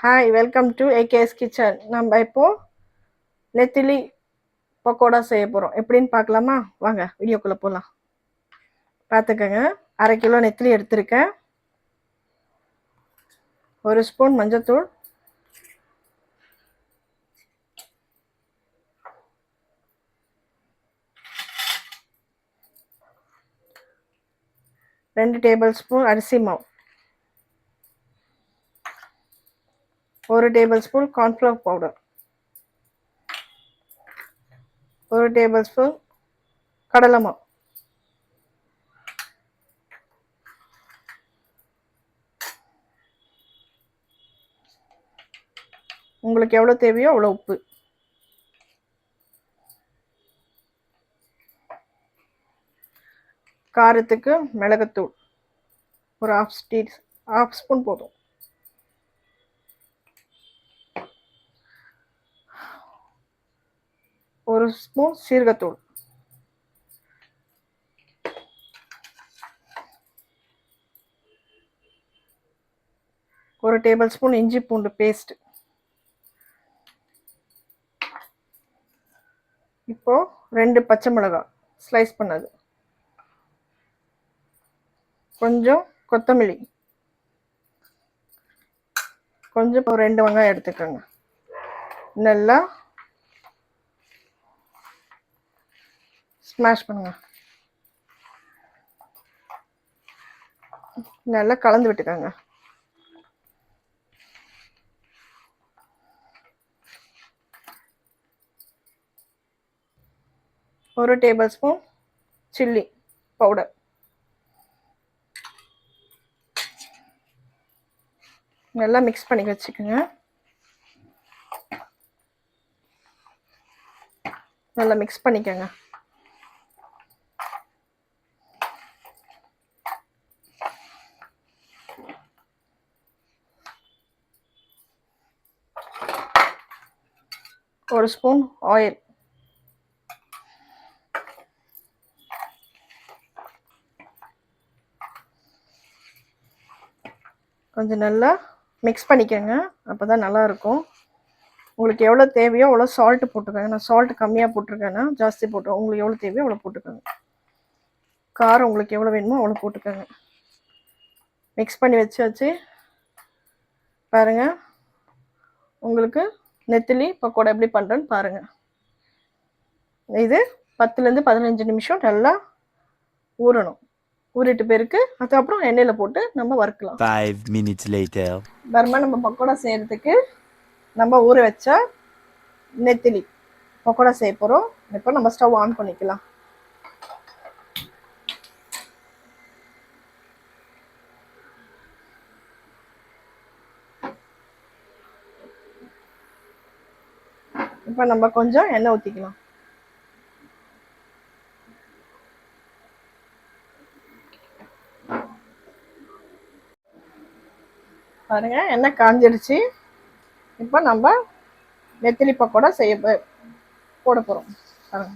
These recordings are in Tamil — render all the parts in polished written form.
Hi, welcome to AKS kitchen. நம்ம இப்போ நெத்திலி பக்கோடா செய்ய போகிறோம். எப்படின்னு பார்க்கலாமா? வாங்க வீடியோக்குள்ளே போகலாம். பார்த்துக்கோங்க, 1/2 கிலோ நெத்திலி எடுத்திருக்கேன். 1 ஸ்பூன் மஞ்சத்தூள், 2 டேபிள் ஸ்பூன் அரிசி மாவு, 1 table spoon cornflour powder, 1 table spoon கடலை மாவு, உங்களுக்கு எவ்வளோ தேவையோ அவ்வளோ உப்பு, காரத்துக்கு மிளகுத்தூள் ஒரு half ஸ்பூன் போதும், ஒரு ஸ்பூன் சீரகத்தூள், ஒரு டேபிள் ஸ்பூன் இஞ்சி பூண்டு பேஸ்ட். இப்போ 2 பச்சை மிளகாய் ஸ்லைஸ் பண்ணது, கொஞ்சம் கொத்தமல்லி, கொஞ்சம் 2 வெங்காயம் எடுத்துக்கோங்க. நல்லா ஸ்மாஷ் பண்ணுங்க, நல்லா கலந்து விட்டுக்கோங்க. ஒரு டேபிள் ஸ்பூன் சில்லி பவுடர், நல்லா மிக்ஸ் பண்ணி வச்சுக்கோங்க. நல்லா மிக்ஸ் பண்ணிக்கோங்க. ஒரு ஸ்பூன் ஆயில், கொஞ்சம் நல்லா மிக்ஸ் பண்ணிக்கோங்க, அப்போ தான் நல்லாயிருக்கும். உங்களுக்கு எவ்வளோ தேவையோ அவ்வளோ சால்ட்டு போட்டுக்கோங்க. நான் சால்ட் கம்மியாக போட்டிருக்கேன்னா ஜாஸ்தி போட்டுருவேன். உங்களுக்கு எவ்வளோ தேவையோ அவ்வளோ போட்டுக்கோங்க. காரம் உங்களுக்கு எவ்வளோ வேணுமோ அவ்வளோ போட்டுக்கோங்க. மிக்ஸ் பண்ணி வச்சு பாருங்கள், உங்களுக்கு நெத்திலி பக்கோடா எப்படி பண்ணுறேன்னு பாருங்கள். இது 10லேருந்து 15 நிமிஷம் நல்லா ஊறணும். ஊறிட்டு பேருக்கு அதுக்கப்புறம் எண்ணெயில் போட்டு நம்ம வறுக்கலாம். 5 minutes later. பர்மா நம்ம பக்கோடா செய்கிறதுக்கு நம்ம ஊற வச்சா நெத்திலி பக்கோடா செய்ய போகிறோம். இப்போ நம்ம ஸ்டவ் ஆன் பண்ணிக்கலாம். இப்போ நம்ம கொஞ்சம் எண்ணெய் ஊற்றிக்கலாம். பாருங்க, எண்ணெய் காஞ்சிடுச்சு. இப்போ நம்ம நெத்திலி பக்கோடா போட போகிறோம். பாருங்க,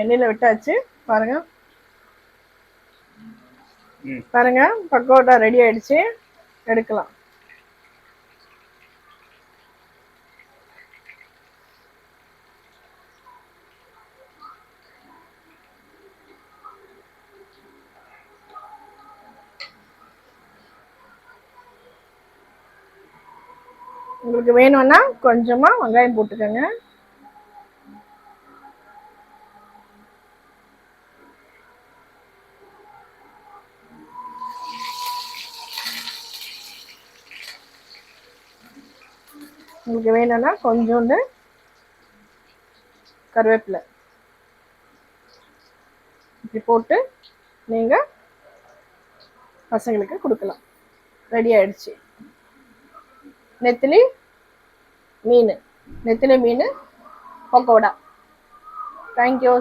எண்ணெயில் விட்டாச்சு. பாருங்க பாருங்க, பக்கோடா ரெடி ஆயிடுச்சு. எடுக்கலாம். உங்களுக்கு வேணும்னா கொஞ்சமா வெங்காயம் போட்டுக்கோங்க. உங்களுக்கு வேணும்னா கொஞ்சோண்டு கருவேப்பிலை இப்படி போட்டு நீங்கள் பசங்களுக்கு கொடுக்கலாம். ரெடி ஆயிடுச்சு நெத்திலி மீன் பக்கோடா. தேங்க்யூ.